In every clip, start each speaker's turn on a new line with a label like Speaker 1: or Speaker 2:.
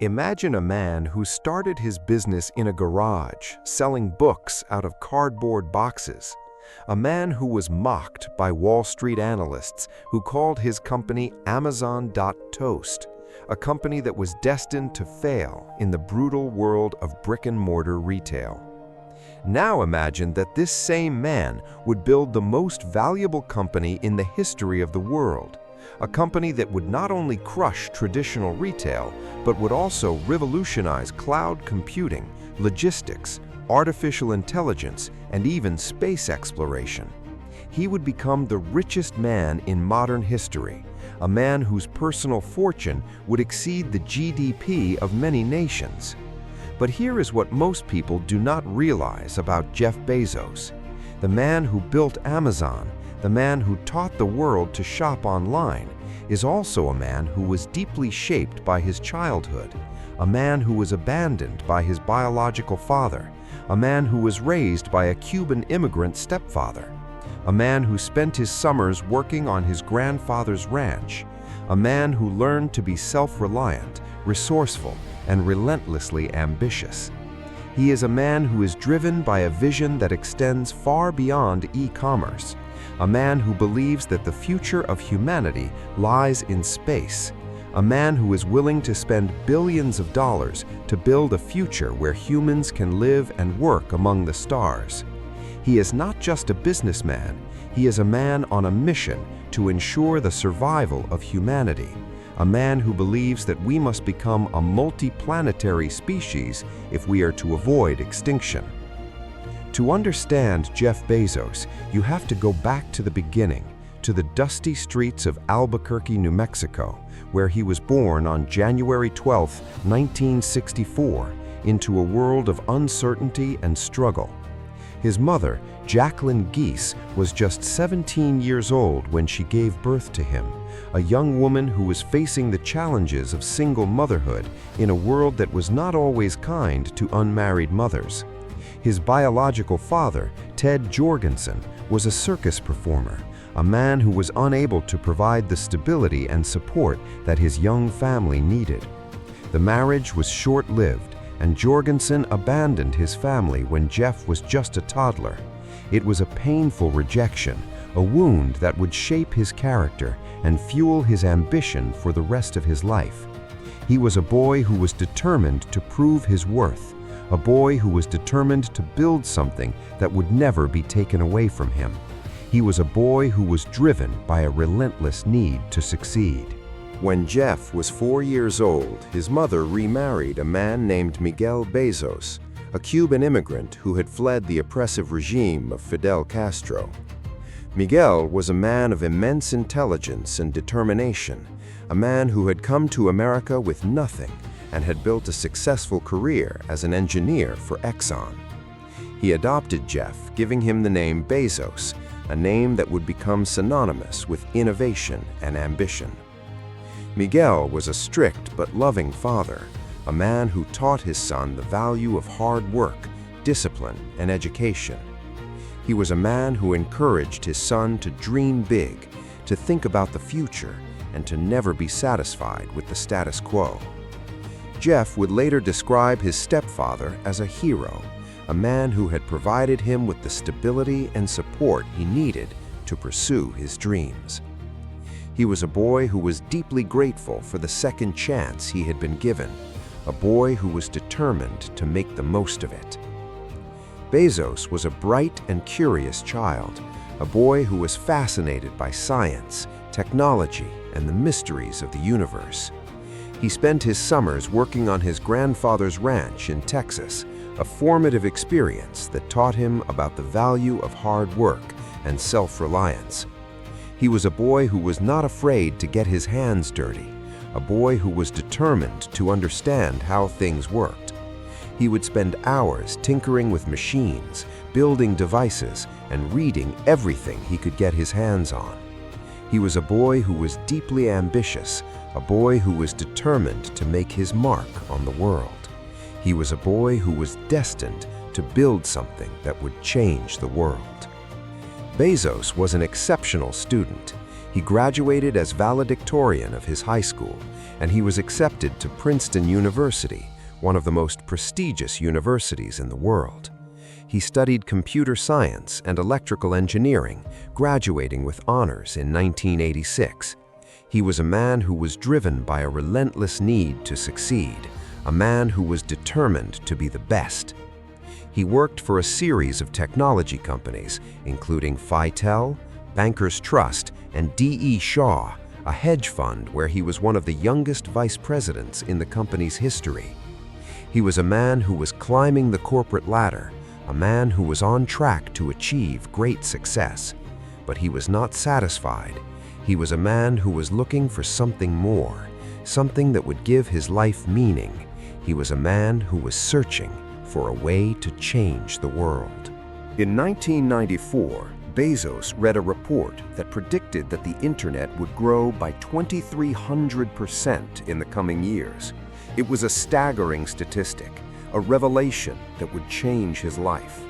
Speaker 1: Imagine a man who started his business in a garage, selling books out of cardboard boxes. A man who was mocked by Wall Street analysts who called his company Amazon.Toast, a company that was destined to fail in the brutal world of brick-and-mortar retail. Now imagine that this same man would build the most valuable company in the history of the world, a company that would not only crush traditional retail, but would also revolutionize cloud computing, logistics, artificial intelligence, and even space exploration. He would become the richest man in modern history, a man whose personal fortune would exceed the GDP of many nations. But here is what most people do not realize about Jeff Bezos. The man who built Amazon, the man who taught the world to shop online, is also a man who was deeply shaped by his childhood, a man who was abandoned by his biological father, a man who was raised by a Cuban immigrant stepfather, a man who spent his summers working on his grandfather's ranch, a man who learned to be self-reliant, resourceful, and relentlessly ambitious. He is a man who is driven by a vision that extends far beyond e-commerce, a man who believes that the future of humanity lies in space, a man who is willing to spend billions of dollars to build a future where humans can live and work among the stars. He is not just a businessman, he is a man on a mission to ensure the survival of humanity, a man who believes that we must become a multi-planetary species if we are to avoid extinction. To understand Jeff Bezos, you have to go back to the beginning, to the dusty streets of Albuquerque, New Mexico, where he was born on January 12, 1964, into a world of uncertainty and struggle. His mother, Jacqueline Geese, was just 17 years old when she gave birth to him, a young woman who was facing the challenges of single motherhood in a world that was not always kind to unmarried mothers. His biological father, Ted Jorgensen, was a circus performer, a man who was unable to provide the stability and support that his young family needed. The marriage was short-lived, and Jorgensen abandoned his family when Jeff was just a toddler. It was a painful rejection, a wound that would shape his character and fuel his ambition for the rest of his life. He was a boy who was determined to prove his worth, a boy who was determined to build something that would never be taken away from him. He was a boy who was driven by a relentless need to succeed. When Jeff was 4 years old, his mother remarried a man named Miguel Bezos, a Cuban immigrant who had fled the oppressive regime of Fidel Castro. Miguel was a man of immense intelligence and determination, a man who had come to America with nothing and had built a successful career as an engineer for Exxon. He adopted Jeff, giving him the name Bezos, a name that would become synonymous with innovation and ambition. Miguel was a strict but loving father, a man who taught his son the value of hard work, discipline, and education. He was a man who encouraged his son to dream big, to think about the future, and to never be satisfied with the status quo. Jeff would later describe his stepfather as a hero, a man who had provided him with the stability and support he needed to pursue his dreams. He was a boy who was deeply grateful for the second chance he had been given, a boy who was determined to make the most of it. Bezos was a bright and curious child, a boy who was fascinated by science, technology, and the mysteries of the universe. He spent his summers working on his grandfather's ranch in Texas, a formative experience that taught him about the value of hard work and self-reliance. He was a boy who was not afraid to get his hands dirty, a boy who was determined to understand how things worked. He would spend hours tinkering with machines, building devices, and reading everything he could get his hands on. He was a boy who was deeply ambitious, a boy who was determined to make his mark on the world. He was a boy who was destined to build something that would change the world. Bezos was an exceptional student. He graduated as valedictorian of his high school, and he was accepted to Princeton University, one of the most prestigious universities in the world. He studied computer science and electrical engineering, graduating with honors in 1986. He was a man who was driven by a relentless need to succeed, a man who was determined to be the best. He worked for a series of technology companies, including Phytel, Bankers Trust, and D.E. Shaw, a hedge fund where he was one of the youngest vice presidents in the company's history. He was a man who was climbing the corporate ladder, a man who was on track to achieve great success. But he was not satisfied. He was a man who was looking for something more, something that would give his life meaning. He was a man who was searching for a way to change the world. In 1994, Bezos read a report that predicted that the internet would grow by 2,300% in the coming years. It was a staggering statistic, a revelation that would change his life.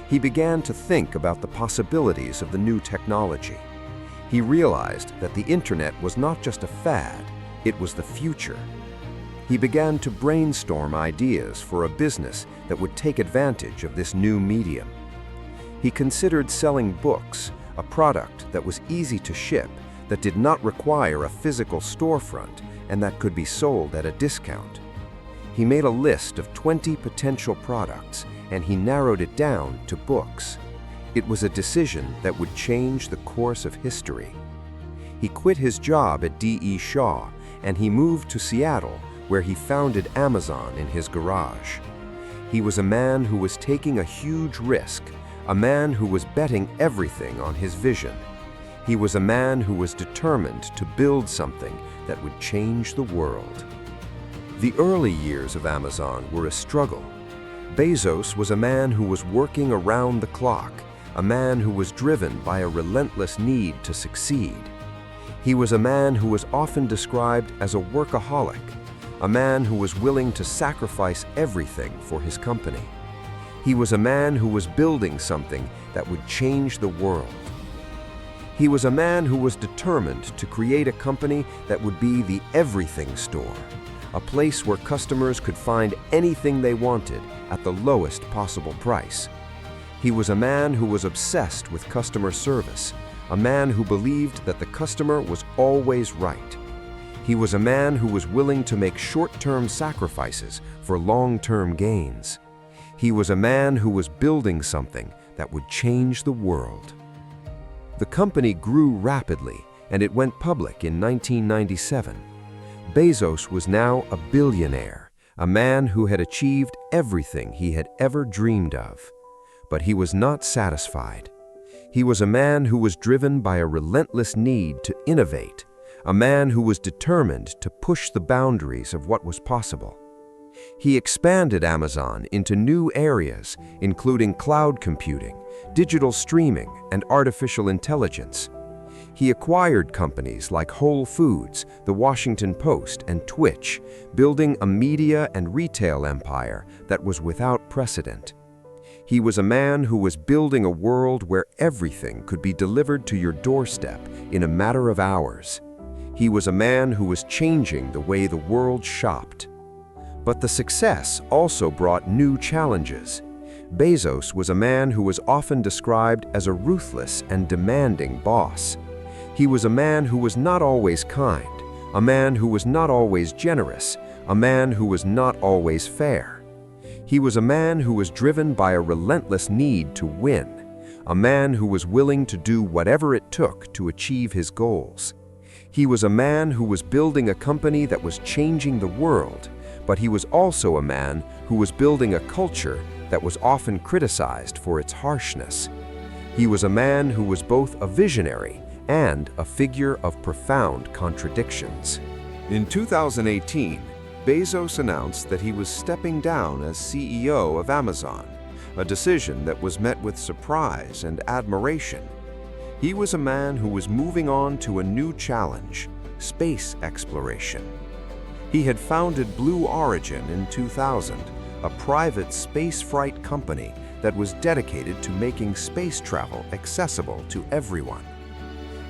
Speaker 1: He began to think about the possibilities of the new technology. He realized that the internet was not just a fad, it was the future. He began to brainstorm ideas for a business that would take advantage of this new medium. He considered selling books, a product that was easy to ship, that did not require a physical storefront, and that could be sold at a discount. He made a list of 20 potential products, and he narrowed it down to books. It was a decision that would change the course of history. He quit his job at D.E. Shaw, and he moved to Seattle, where he founded Amazon in his garage. He was a man who was taking a huge risk, a man who was betting everything on his vision. He was a man who was determined to build something that would change the world. The early years of Amazon were a struggle. Bezos was a man who was working around the clock, a man who was driven by a relentless need to succeed. He was a man who was often described as a workaholic, a man who was willing to sacrifice everything for his company. He was a man who was building something that would change the world. He was a man who was determined to create a company that would be the everything store, a place where customers could find anything they wanted at the lowest possible price. He was a man who was obsessed with customer service, a man who believed that the customer was always right. He was a man who was willing to make short-term sacrifices for long-term gains. He was a man who was building something that would change the world. The company grew rapidly, and it went public in 1997. Bezos was now a billionaire, a man who had achieved everything he had ever dreamed of. But he was not satisfied. He was a man who was driven by a relentless need to innovate, a man who was determined to push the boundaries of what was possible. He expanded Amazon into new areas, including cloud computing, digital streaming, and artificial intelligence. He acquired companies like Whole Foods, The Washington Post, and Twitch, building a media and retail empire that was without precedent. He was a man who was building a world where everything could be delivered to your doorstep in a matter of hours. He was a man who was changing the way the world shopped. But the success also brought new challenges. Bezos was a man who was often described as a ruthless and demanding boss. He was a man who was not always kind, a man who was not always generous, a man who was not always fair. He was a man who was driven by a relentless need to win, a man who was willing to do whatever it took to achieve his goals. He was a man who was building a company that was changing the world, but he was also a man who was building a culture that was often criticized for its harshness. He was a man who was both a visionary and a figure of profound contradictions. In 2018, Bezos announced that he was stepping down as CEO of Amazon, a decision that was met with surprise and admiration. He was a man who was moving on to a new challenge, space exploration. He had founded Blue Origin in 2000, a private spaceflight company that was dedicated to making space travel accessible to everyone.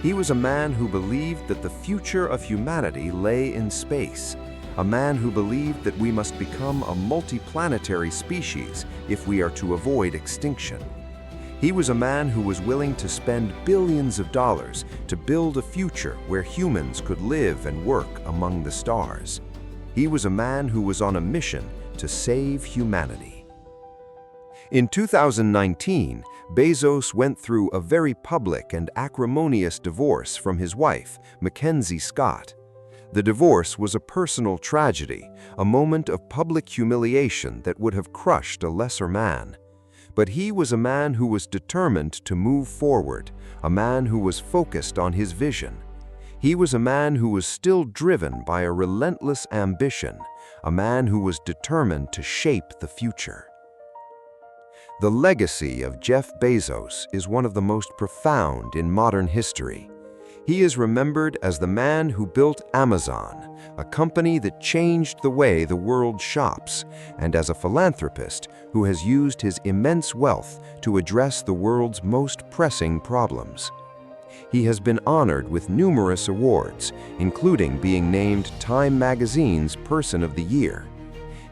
Speaker 1: He was a man who believed that the future of humanity lay in space, a man who believed that we must become a multiplanetary species if we are to avoid extinction. He was a man who was willing to spend billions of dollars to build a future where humans could live and work among the stars. He was a man who was on a mission to save humanity. In 2019, Bezos went through a very public and acrimonious divorce from his wife, Mackenzie Scott. The divorce was a personal tragedy, a moment of public humiliation that would have crushed a lesser man. But he was a man who was determined to move forward, a man who was focused on his vision. He was a man who was still driven by a relentless ambition, a man who was determined to shape the future. The legacy of Jeff Bezos is one of the most profound in modern history. He is remembered as the man who built Amazon, a company that changed the way the world shops, and as a philanthropist who has used his immense wealth to address the world's most pressing problems. He has been honored with numerous awards, including being named Time Magazine's Person of the Year.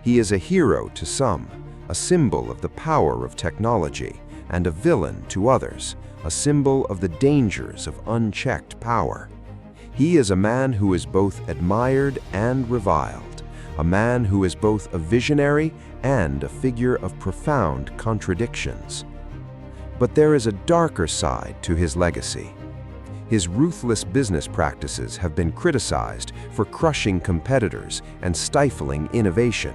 Speaker 1: He is a hero to some, a symbol of the power of technology, and a villain to others, a symbol of the dangers of unchecked power. He is a man who is both admired and reviled, a man who is both a visionary and a figure of profound contradictions. But there is a darker side to his legacy. His ruthless business practices have been criticized for crushing competitors and stifling innovation.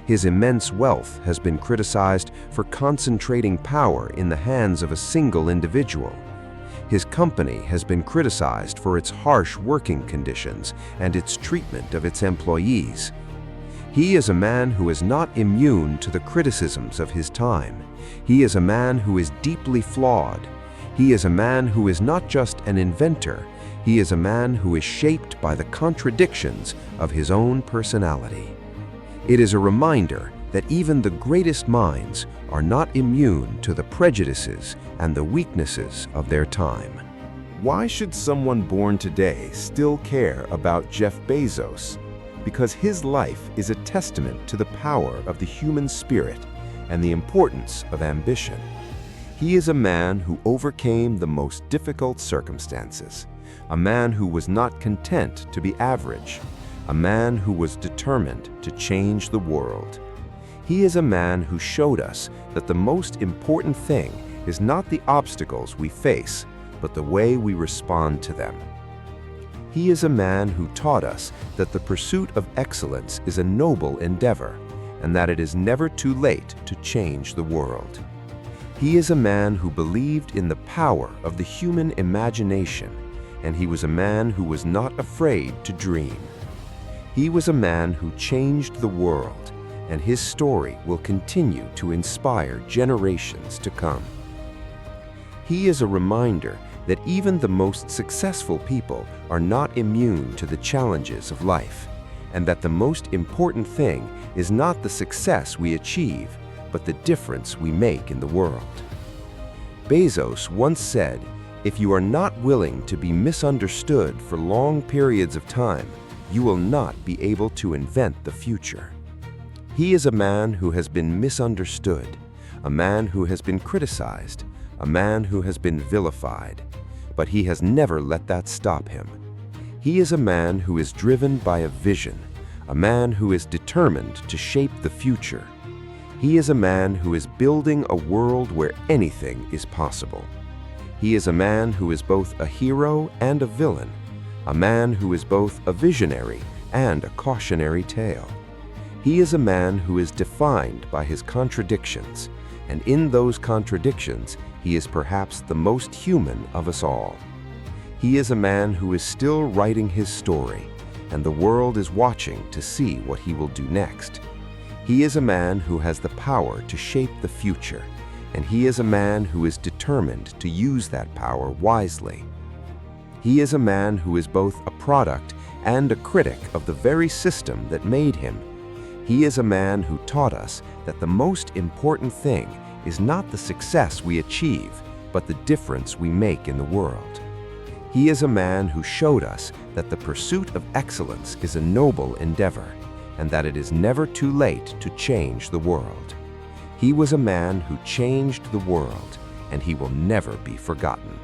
Speaker 1: His immense wealth has been criticized for concentrating power in the hands of a single individual. His company has been criticized for its harsh working conditions and its treatment of its employees. He is a man who is not immune to the criticisms of his time. He is a man who is deeply flawed. He is a man who is not just an inventor. He is a man who is shaped by the contradictions of his own personality. It is a reminder that even the greatest minds are not immune to the prejudices and the weaknesses of their time. Why should someone born today still care about Jeff Bezos? Because his life is a testament to the power of the human spirit and the importance of ambition. He is a man who overcame the most difficult circumstances, a man who was not content to be average, a man who was determined to change the world. He is a man who showed us that the most important thing is not the obstacles we face, but the way we respond to them. He is a man who taught us that the pursuit of excellence is a noble endeavor, and that it is never too late to change the world. He is a man who believed in the power of the human imagination, and he was a man who was not afraid to dream. He was a man who changed the world, and his story will continue to inspire generations to come. He is a reminder that even the most successful people are not immune to the challenges of life, and that the most important thing is not the success we achieve, but the difference we make in the world. Bezos once said, "If you are not willing to be misunderstood for long periods of time, you will not be able to invent the future." He is a man who has been misunderstood, a man who has been criticized, a man who has been vilified, but he has never let that stop him. He is a man who is driven by a vision, a man who is determined to shape the future. He is a man who is building a world where anything is possible. He is a man who is both a hero and a villain, a man who is both a visionary and a cautionary tale. He is a man who is defined by his contradictions, and in those contradictions, he is perhaps the most human of us all. He is a man who is still writing his story, and the world is watching to see what he will do next. He is a man who has the power to shape the future, and he is a man who is determined to use that power wisely. He is a man who is both a product and a critic of the very system that made him. He is a man who taught us that the most important thing is not the success we achieve, but the difference we make in the world. He is a man who showed us that the pursuit of excellence is a noble endeavor, and that it is never too late to change the world. He was a man who changed the world, and he will never be forgotten.